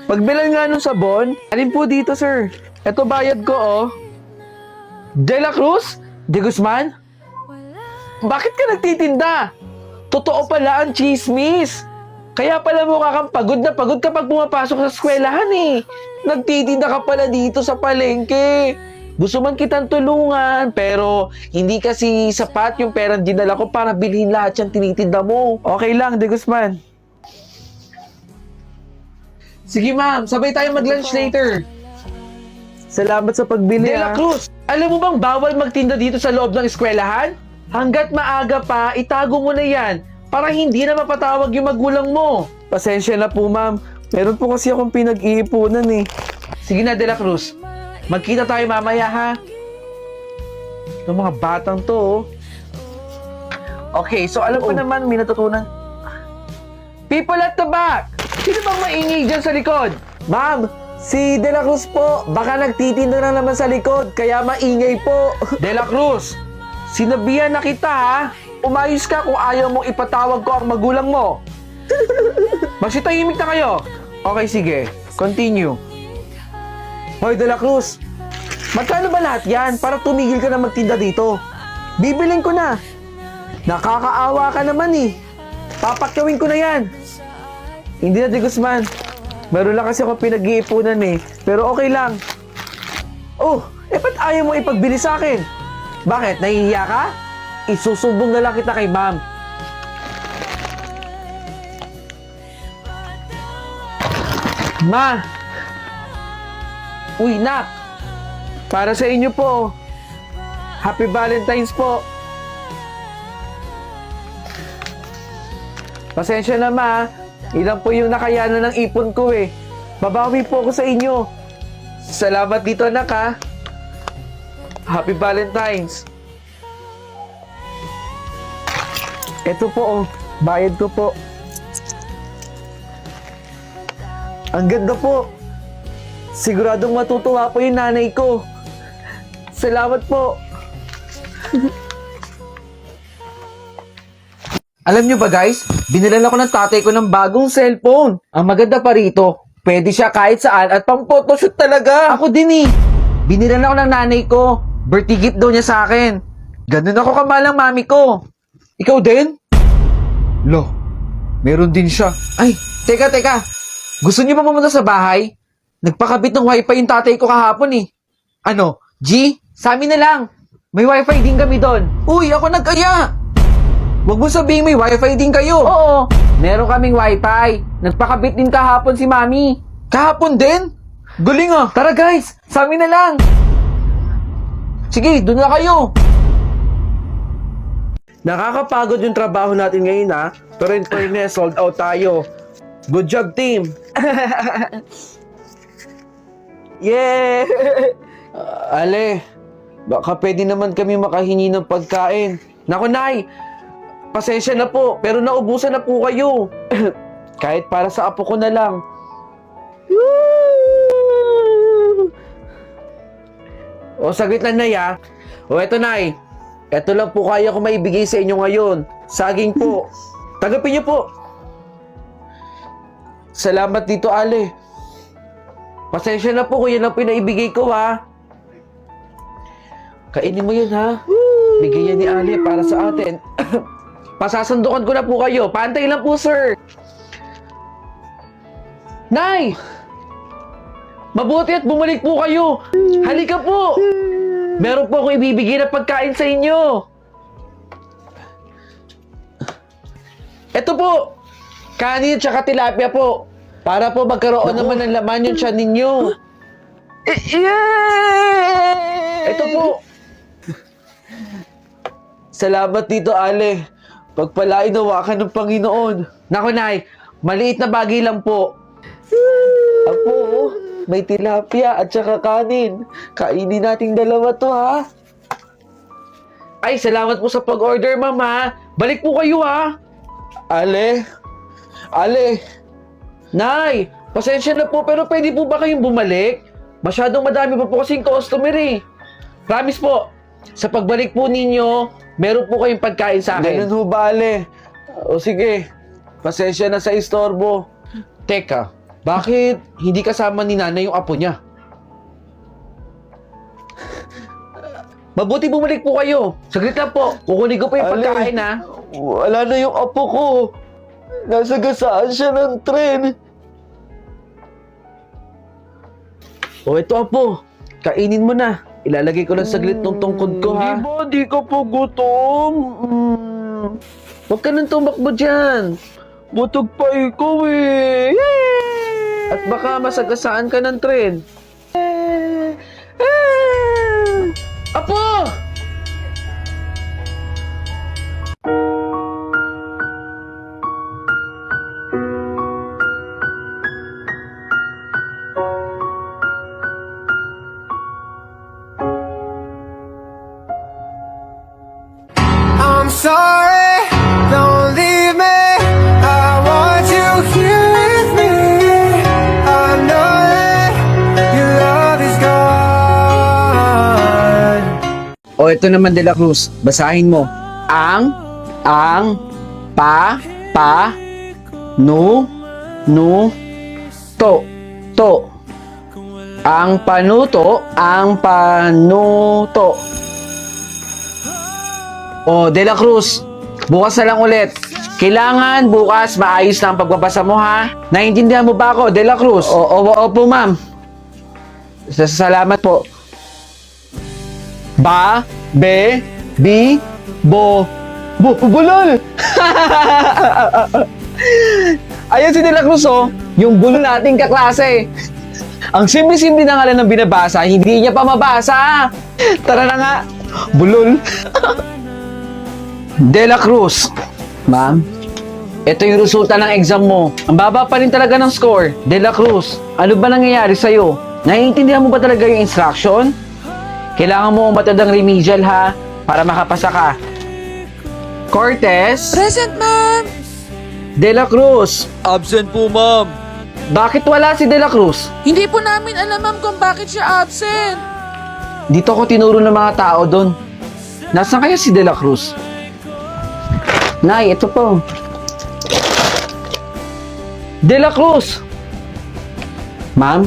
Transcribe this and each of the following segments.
Pagbilan nga nung sabon, alin po dito, sir? Ito bayad ko, oh. De La Cruz? De Guzman? Bakit ka nagtitinda? Totoo pala ang chismis. Kaya pala mukha kang pagod na pagod kapag pumapasok sa eskwelahan eh. Nagtitinda ka pala dito sa palengke. Gusto man kitang tulungan, pero hindi kasi sapat yung perang dinala ko para bilhin lahat yung tinitinda mo. Okay lang, De Guzman. Sige ma'am, sabay tayo mag-lunch later. Salamat sa pagbili. De La Cruz, alam mo bang bawal magtinda dito sa loob ng eskwelahan? Hanggat maaga pa, itago mo na yan para hindi na mapatawag yung magulang mo. Pasensya na po ma'am, meron po kasi akong pinag-iipunan eh. Sige na De La Cruz, magkita tayo mamaya ha. Itong mga batang to oh. Okay, so alam ko naman may natutunan. People at the back! Sino bang maingay dyan sa likod? Ma'am, si De La Cruz po. Baka nagtitinda na naman sa likod, kaya maingay po. De La Cruz, sinabihan na kita ha. Umayos ka kung ayaw mong ipatawag ko ang magulang mo. Magsitahimik na kayo. Okay, sige. Continue. Hoy, De La Cruz. Magkano ba lahat yan para tumigil ka na magtinda dito? Bibilin ko na. Nakakaawa ka naman eh. Papakyawin ko na yan. Hindi na, De Guzman. Meron lang kasi ako pinag-iipunan eh. Pero okay lang. Oh, ba't ayaw mo ipagbili sa akin? Bakit? Nahihiya ka? Isusumbong na lang kita kay ma'am. Ma! Uy, nak! Para sa inyo po. Happy Valentine's po. Pasensya na ma. Ilan po yung nakayanan ng ipon ko eh. Babawi po ako sa inyo. Salamat dito anak ha. Happy Valentine's. Ito po oh. Bayad ko po. Ang ganda po. Siguradong matutuwa po yung nanay ko. Salamat po. Alam nyo ba guys, binilan ako ng tatay ko ng bagong cellphone. Ang maganda pa rito, pwede siya kahit saan at pang photoshoot talaga. Ako din eh. Binilan ako ng nanay ko. Birthday gift daw niya sa akin. Ganun ako kamalang mami ko. Ikaw din? Lo, meron din siya. Ay, teka. Gusto niyo ba pumunta sa bahay? Nagpakabit ng wifi yung tatay ko kahapon eh. Ano, G? Sa amin na lang. May wifi din kami doon. Uy, ako nagkaya. Huwag mo sabihin may wifi din kayo. Oo, meron kaming wifi. Nagpakabit din kahapon si mami. Kahapon din? Galing ah. Tara guys, sa amin na lang. Sige, doon na kayo. Nakakapagod yung trabaho natin ngayon ha. Pero in fairness, sold out tayo. Good job team. Yeah! Ale, baka pwede naman kami makahingi ng pagkain. Naku, Nay! Pasensya na po, pero naubusan na po kayo. Kahit para sa apo ko na lang. O, saglit lang, Nay, ha? O, eto, Nay. Eto lang po kaya ko maibigay sa inyo ngayon. Saging po. Tanggapin niyo po. Salamat dito, Ale. Pasensya na po kung yan ang pinaibigay ko, ha? Kainin mo yun, ha? Bigay yan ni Ale para sa atin. Pasasandukan ko na po kayo. Pantay lang po, sir. Nay! Mabuti at bumalik po kayo. Halika po. Meron po akong ibibigay na pagkain sa inyo. Ito po. Kanin at saka tilapia po. Para po magkaroon naman ng laman yung tiyan ninyo. Ito po. Salamat dito, Ale. Pagpalain nawa ka ng Panginoon. Naku, Nay. Maliit na bagay lang po. Apo, may tilapia at saka kanin. Kainin nating dalawa to, ha? Ay, salamat po sa pag-order, Mama. Balik po kayo, ha? Ale. Nay, pasensya na po, pero pwede po ba kayong bumalik? Masyadong madami pa po kasing customer eh. Promise po, sa pagbalik po ninyo, meron po kayong pagkain sa akin. Ganun ho ba, Ale? O sige, pasensya na sa istorbo. Teka, Bakit hindi kasama ni nanay yung apo niya? Mabuti bumalik po kayo. Saglit lang po. Kukunin ko po yung pagkain, ha? Wala na yung apo ko. Nasa gasaan siya ng tren. O, ito apo. Kainin mo na. Ilalagay ko lang saglit tong tungkod ko, ha? Di ka po gutom. Huwag ka nang tumakbo dyan. Butog pa ikaw eh. At baka masagasaan ka ng tren. Apo! I'm sorry, don't leave me. I want you here with me. I know that your love is gone. O, ito naman, De La Cruz. Basahin mo. Nu, to. Ang panuto. O, De La Cruz, bukas na lang ulit. Kailangan bukas maayos na ang pagbabasa mo, ha? Naiintindihan mo ba ako, De La Cruz? Opo, ma'am. Salamat po. Bulol! Ayan si De La Cruz, oh. Yung bulol nating kaklase. Ang simple-simple na nga lang ng binabasa, hindi niya pa mabasa. Tara na nga. Bulol. De La Cruz. Ma'am, ito yung resulta ng exam mo. Ang baba pa rin talaga ng score. De La Cruz, ano ba nangyayari sa'yo? Naiintindihan mo ba talaga yung instruction? Kailangan mo umatid ng remedial, ha? Para makapasa ka. Cortez? Present, ma'am! De La Cruz. Absent po, ma'am. Bakit wala si De La Cruz? Hindi po namin alam, ma'am, kung bakit siya absent. Dito ko tinuro ng mga tao doon. Nasaan kaya si De La Cruz? Nay, ito po. De La Cruz! Ma'am,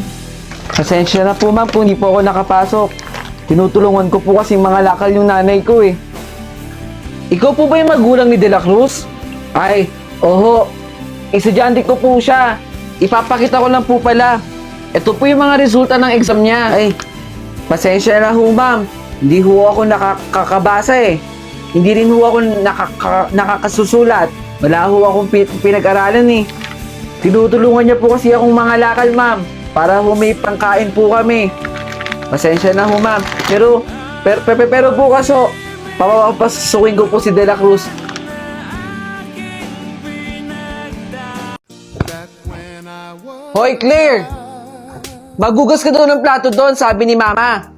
pasensya na po ma'am kung hindi po ako nakapasok. Tinutulungan ko po kasi mga lakal yung nanay ko eh. Ikaw po ba yung magulang ni De La Cruz? Ay, oho. Estudyante ko po siya. Ipapakita ko lang po pala. Ito po yung mga resulta ng exam niya. Ay, pasensya na ho ma'am. Hindi ho ako nakakabasa eh. Hindi rin ho ako nakakasusulat. Wala ho akong pinag-aralan eh. Tinutulungan niya po kasi akong mga lakal, ma'am. Para ho may pangkain po kami. Pasensya na ho, ma'am. Pero bukas ho, papapasukin ko po si De La Cruz. Hoy, Claire! Magugas ka doon ng plato doon, sabi ni Mama.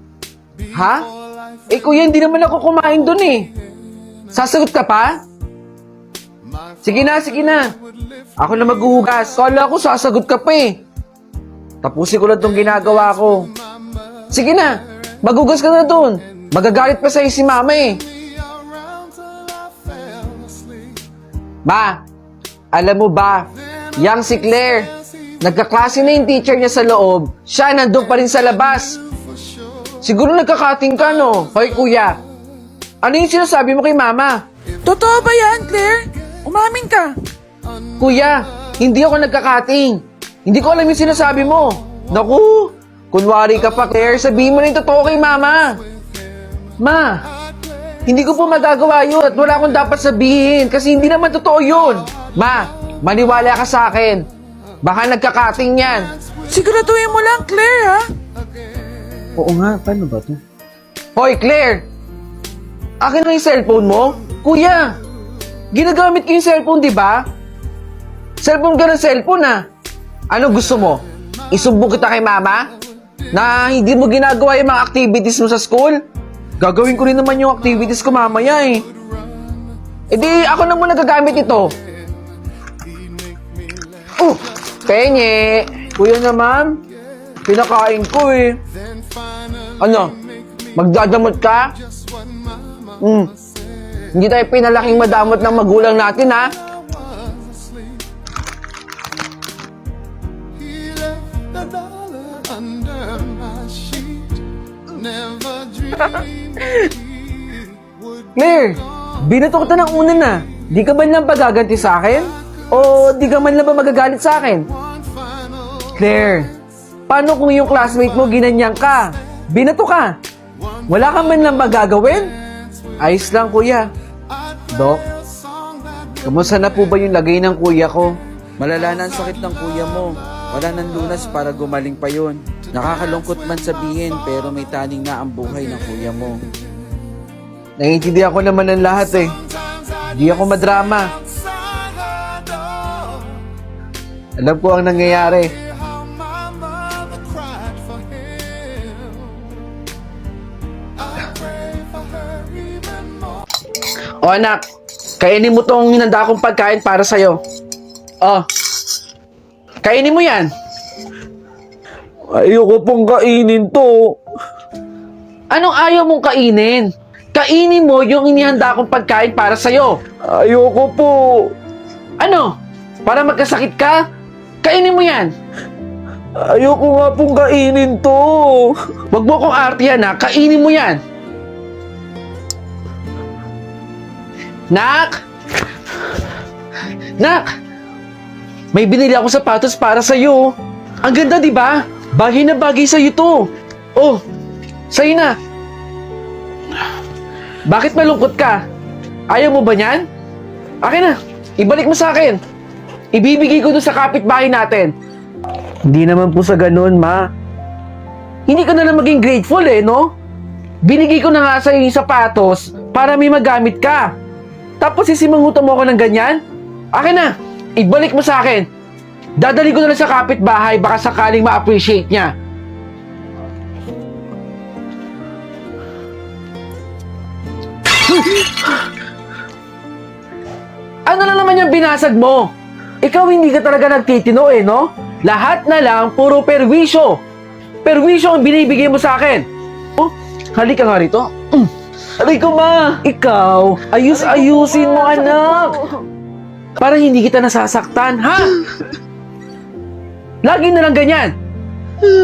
Ha? Eh, kuya, hindi naman ako kumain doon eh. Sasagot ka pa? Sige na. Ako na maghuhugas. Kala ko sasagot ka pa eh. Tapusin ko lang itong ginagawa ko. Sige na, maghugas ka na doon. Magagalit pa sa'yo si Mama eh. Ma, alam mo ba, yang si Claire, nagkaklase na yung teacher niya sa loob, siya nandun pa rin sa labas. Siguro nagkakating ka, no? Hoy, kuya, ano yung sinasabi mo kay Mama? Totoo ba yan, Claire? Umamin ka. Kuya, hindi ako nagkakating. Hindi ko alam yung sinasabi mo. Naku, kunwari ka pa, Claire, sabihin mo na yung totoo kay Mama. Ma, hindi ko po magagawa yun at wala akong dapat sabihin kasi hindi naman totoo yun. Ma, maniwala ka sa akin. Baka nagkakating yan. Siguraduhin mo lang, Claire, ha? Oo nga, paano ba to? Hoy, Claire! Akin na yung cellphone mo? Kuya! Ginagamit ko yung cellphone, di ba? Cellphone ka ng cellphone, ah. Ano gusto mo? Isumbong kita kay Mama? Na hindi mo ginagawa yung mga activities mo sa school? Gagawin ko rin naman yung activities ko mamaya, eh. E di, ako na muna gagamit ito. Penye! Kuya naman, pinakain ko, eh. Ano? Magdadamot ka? Hindi tayo pinalaking madamot ng magulang natin, ha? Claire, binato kita ng una na. Di ka man lang pagaganti sa akin? O di ka man lang ba magagalit sa akin? Claire, paano kung yung classmate mo ginanyang ka? Binato ka? Wala ka man lang magagawin? Ayos lang, kuya. Dok, kamusta na po ba yung lagay ng kuya ko? Malala na ang sakit ng kuya mo. Wala nang lunas para gumaling pa yun. Nakakalungkot man sabihin pero may taning na ang buhay ng kuya mo. Naiintindihan ko naman ang lahat eh. Di ako madrama. Alam ko ang nangyayari. O anak, kainin mo tong hinanda kong pagkain para sa'yo. Oh, kainin mo yan. Ayoko pong kainin to. Anong ayaw mong kainin? Kainin mo yung inihanda kong pagkain para sa'yo. Ayoko po. Ano? Para magkasakit ka? Kainin mo yan. Ayoko nga pong kainin to. Wag mo kong artihan ha. Kainin mo yan. Nak! Nak! May binili ako sapatos para sa'yo. Ang ganda, di ba? Bagay na bagay sa'yo to. Oh, sa'yo na. Bakit malungkot ka? Ayaw mo ba niyan? Akin na. Ibalik mo sa akin. Ibibigay ko doon sa kapitbahay natin. Hindi naman po sa ganun, ma. Hindi ka na lang maging grateful eh, no? Binigay ko na nga sa'yo yung sapatos para may magamit ka. Tapos sisimangutan mo ako ng ganyan? Akin na. Ibalik mo sa akin. Dadali ko na lang sa kapitbahay baka sakaling ma-appreciate niya. Ano na naman yung binasag mo? Ikaw hindi ka talaga nagtitino eh, no? Lahat na lang, puro perwisyo. Perwisyo ang binibigay mo sa akin. Oh, halika nga rito. Aray ko, ma! Ikaw, ayusin mo, anak. Para hindi kita nasasaktan, ha? Lagi na lang ganyan.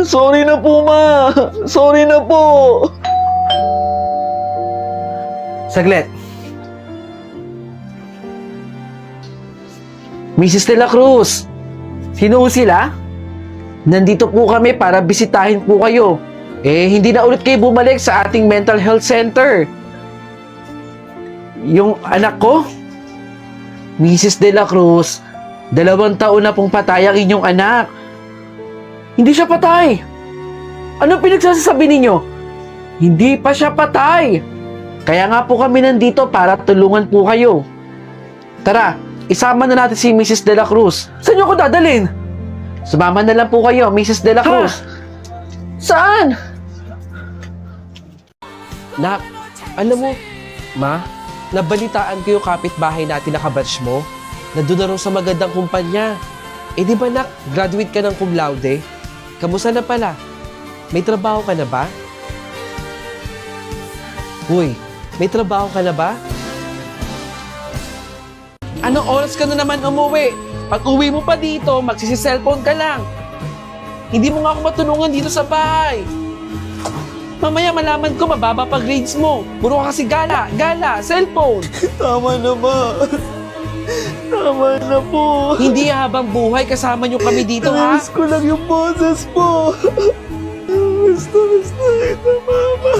Sorry na po, ma. Sorry na po. Saglit. Mrs. De La Cruz, sino sila? Nandito po kami para bisitahin po kayo. Eh, hindi na ulit kayo bumalik sa ating mental health center. Yung anak ko, Mrs. De La Cruz, 2 taon na pong patay ang inyong anak. Hindi siya patay. Anong pinagsasabi ninyo? Hindi pa siya patay. Kaya nga po kami nandito para tulungan po kayo. Tara, isama na natin si Mrs. De La Cruz. Saan niyo ko dadalhin? Sumama na lang po kayo, Mrs. De La Cruz. Saan? Nak, alam mo, ma, nabalitaan ko yung kapitbahay natin na kabatch mo na doon na raw sa magandang kumpanya. Eh di ba nak, graduate ka ng cum laude? Kamusta na pala? May trabaho ka na ba? Uy, may trabaho ka na ba? Anong oras ka na naman umuwi? Pag uwi mo pa dito, magsisi-cellphone ka lang. Hindi mo nga ako matulungan dito sa bahay. Mamaya malaman ko mababa pa grades mo. Puro ka kasi gala, cellphone. Tama na, ma. Tama na po. Hindi habang buhay kasama nyo kami dito, ha? Namiss ko lang yung boses po. Gusto kita, mama.